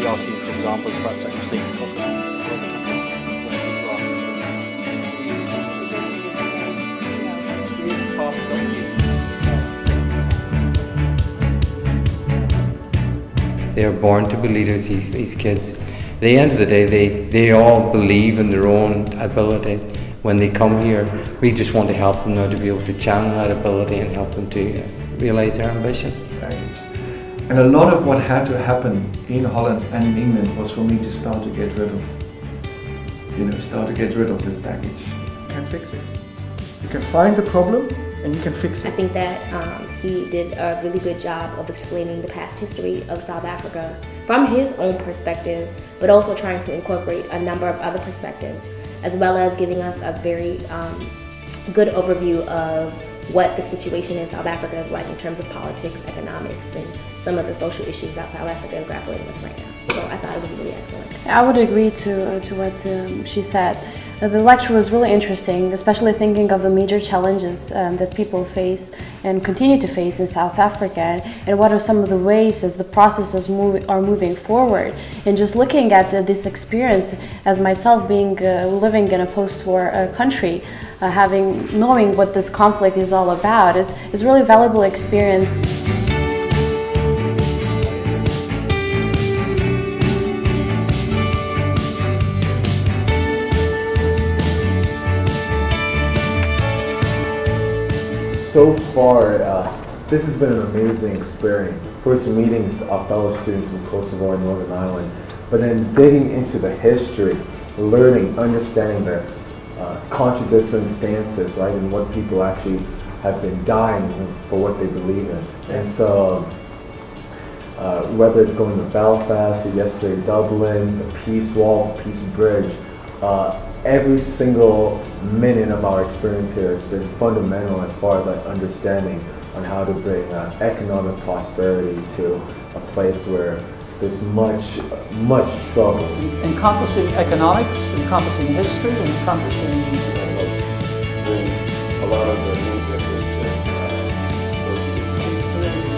be asking for examples perhaps that you've seen across the They are born to be leaders, these kids. At the end of the day, they all believe in their own ability. When they come here, we just want to help them now to be able to channel that ability and help them to realise their ambition. Right. And a lot of what had to happen in Holland and in England was for me to start to get rid of, this baggage. You can fix it. You can find the problem and you can fix it. I think that he did a really good job of explaining the past history of South Africa from his own perspective, but also trying to incorporate a number of other perspectives, as well as giving us a very good overview of what the situation in South Africa is like in terms of politics, economics, and some of the social issues that South Africa is grappling with right now. So I thought it was really excellent. I would agree to what she said. The lecture was really interesting, especially thinking of the major challenges that people face and continue to face in South Africa, and what are some of the ways as the processes are moving forward. And just looking at this experience, as myself being living in a post-war country, knowing what this conflict is all about is really valuable experience. So far, this has been an amazing experience. First meeting our fellow students from Kosovo and Northern Ireland, but then digging into the history, learning, understanding the contradictory stances, right, and what people actually have been dying for what they believe in. And so, whether it's going to Belfast, or yesterday Dublin, the Peace Wall, Peace Bridge, every single minute of our experience here has been fundamental as far as understanding on how to bring economic prosperity to a place where there's much struggle. Encompassing economics, encompassing history, encompassing a lot of the movement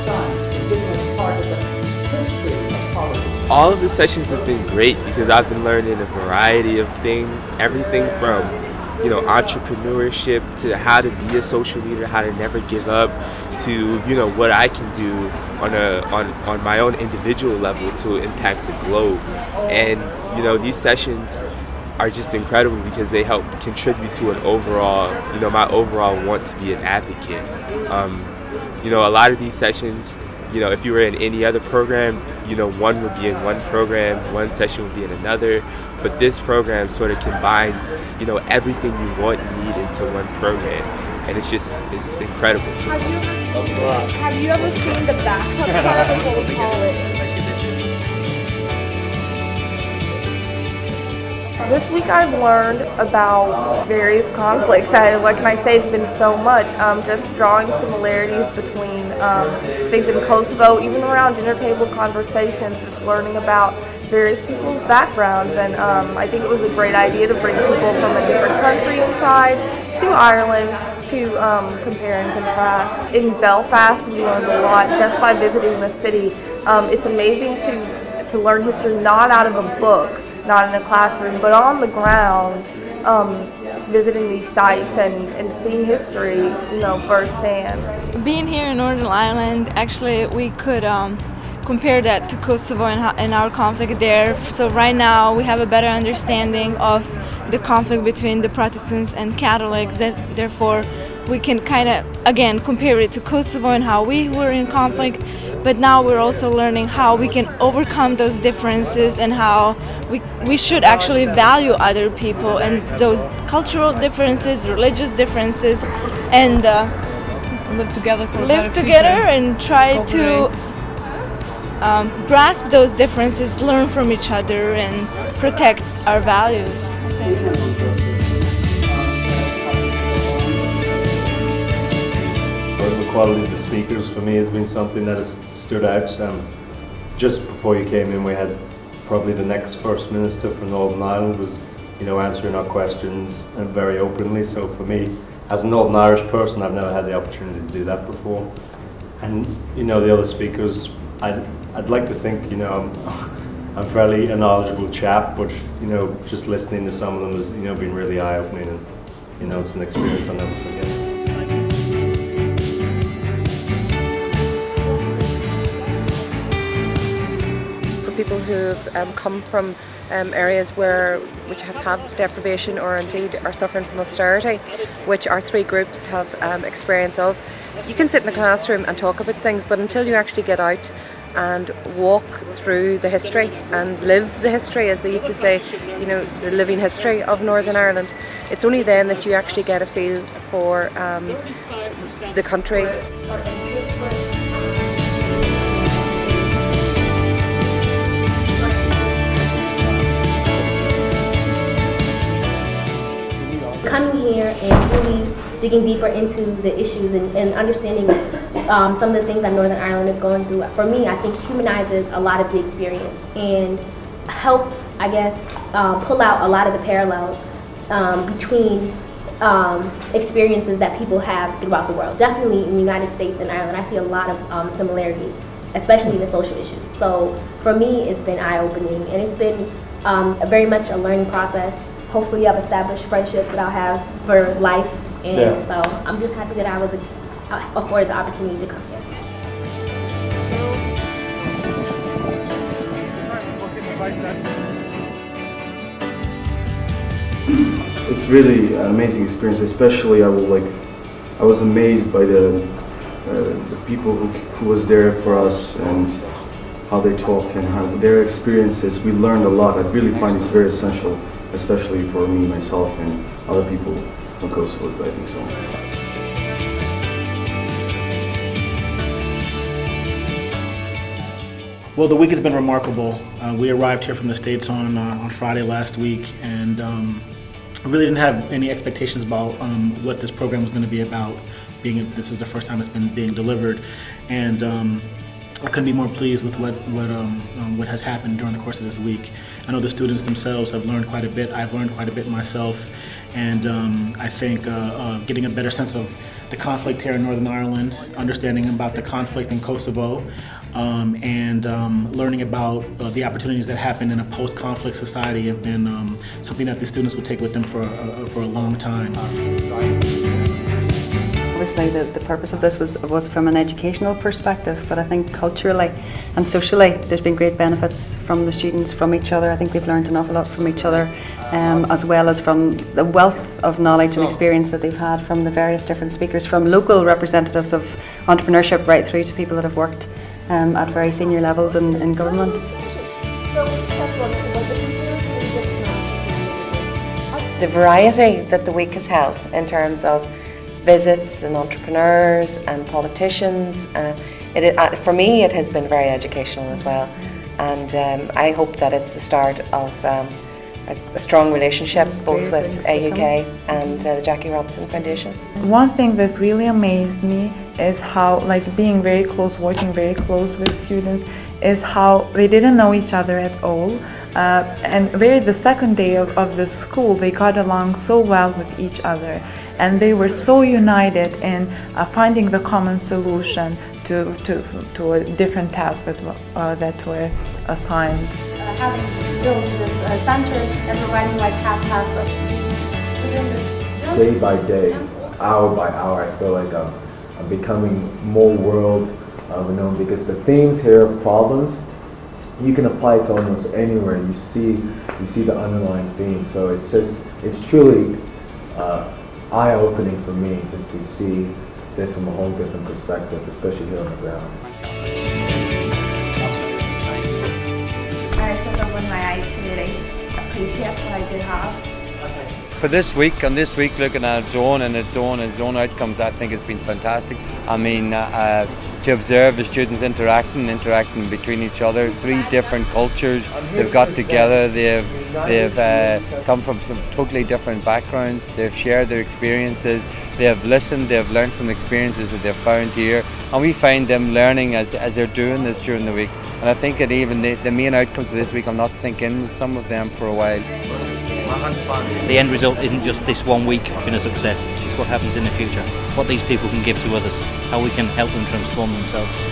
science, giving us part of the history of politics. All of the sessions have been great because I've been learning a variety of things, everything from, you know, entrepreneurship to how to be a social leader, how to never give up, to, you know, what I can do on my own individual level to impact the globe. And, you know, these sessions are just incredible because they help contribute to an overall, you know, my overall want to be an advocate. You know, a lot of these sessions, you know, if you were in any other program, you know, one would be in one program, one session would be in another, but this program sort of combines, you know, everything you want and need into one program, and it's incredible. Have you ever seen the bathtub part of what we call it? This week I've learned about various conflicts. What can I say, it's been so much. Just drawing similarities between things in Kosovo, even around dinner table conversations, just learning about various people's backgrounds. And I think it was a great idea to bring people from a different country inside to Ireland to compare and contrast. In Belfast we learned a lot just by visiting the city. It's amazing to learn history not out of a book, not in a classroom, but on the ground, visiting these sites and seeing history, you know, firsthand. Being here in Northern Ireland, actually we could compare that to Kosovo and our conflict there. So right now we have a better understanding of the conflict between the Protestants and Catholics. Therefore we can kind of, again, compare it to Kosovo and how we were in conflict. But now we're also learning how we can overcome those differences and how we should actually value other people and those cultural differences, religious differences, and live together and try to grasp those differences, learn from each other, and protect our values. The quality of the speakers for me has been something that has stood out. Just before you came in, we had probably the next First Minister for Northern Ireland was, you know, answering our questions and very openly. So for me, as a Northern Irish person, I've never had the opportunity to do that before. And you know, the other speakers, I'd like to think, you know, I'm fairly a knowledgeable chap, but you know, just listening to some of them has, you know, been really eye-opening, and you know, it's an experience I'll never forget. People who've come from areas which have had deprivation or indeed are suffering from austerity, which our three groups have experience of. You can sit in a classroom and talk about things, but until you actually get out and walk through the history and live the history, as they used to say, you know, the living history of Northern Ireland, it's only then that you actually get a feel for the country. Coming here and really digging deeper into the issues and understanding some of the things that Northern Ireland is going through, for me, I think humanizes a lot of the experience and helps, I guess, pull out a lot of the parallels between experiences that people have throughout the world. Definitely in the United States and Ireland, I see a lot of similarities, especially in the social issues. So for me, it's been eye-opening, and it's been very much a learning process. Hopefully I've established friendships that I'll have for life, and so I'm just happy that I was afforded the opportunity to come here. It's really an amazing experience, especially I was amazed by the people who was there for us and how they talked and how their experiences. We learned a lot. I really find this very essential, especially for me, myself, and other people from Kosovo, I think so. Well, the week has been remarkable. We arrived here from the States on Friday last week, and I really didn't have any expectations about what this program was going to be about. This is the first time it's been being delivered, and I couldn't be more pleased with what has happened during the course of this week. I know the students themselves have learned quite a bit. I've learned quite a bit myself, and I think getting a better sense of the conflict here in Northern Ireland, understanding about the conflict in Kosovo, and learning about the opportunities that happen in a post-conflict society have been something that the students will take with them for a long time. Obviously the purpose of this was from an educational perspective, but I think culturally and socially there's been great benefits from the students, from each other. I think they've learned an awful lot from each other, as well as from the wealth of knowledge and experience that they've had from the various different speakers, from local representatives of entrepreneurship right through to people that have worked at very senior levels in government. The variety that the week has held in terms of visits and entrepreneurs and politicians, for me it has been very educational as well, and I hope that it's the start of a strong relationship both with AUK and the Jackie Robinson Foundation. One thing that really amazed me is how, being very close, working very close with students, is how they didn't know each other at all. And the second day of the school, they got along so well with each other, and they were so united in finding the common solution to a different task that were assigned. Having built this center and providing half of day by day, hour by hour, I feel like I'm becoming more world renowned, because the themes here of problems, you can apply it to almost anywhere. You see the underlying theme. So it's truly eye-opening for me just to see this from a whole different perspective, especially here on the ground. I just opened my eyes to really appreciate what I do have. For this week, looking at its own outcomes, I think it's been fantastic. I mean, to observe the students interacting between each other, three different cultures, they've got together, they've come from some totally different backgrounds, they've shared their experiences, they have listened, they've learned from the experiences that they've found here, and we find them learning as they're doing this during the week. And I think that even the main outcomes of this week will not sink in with some of them for a while. The end result isn't just this one week being a success, it's what happens in the future, what these people can give to others, how we can help them transform themselves.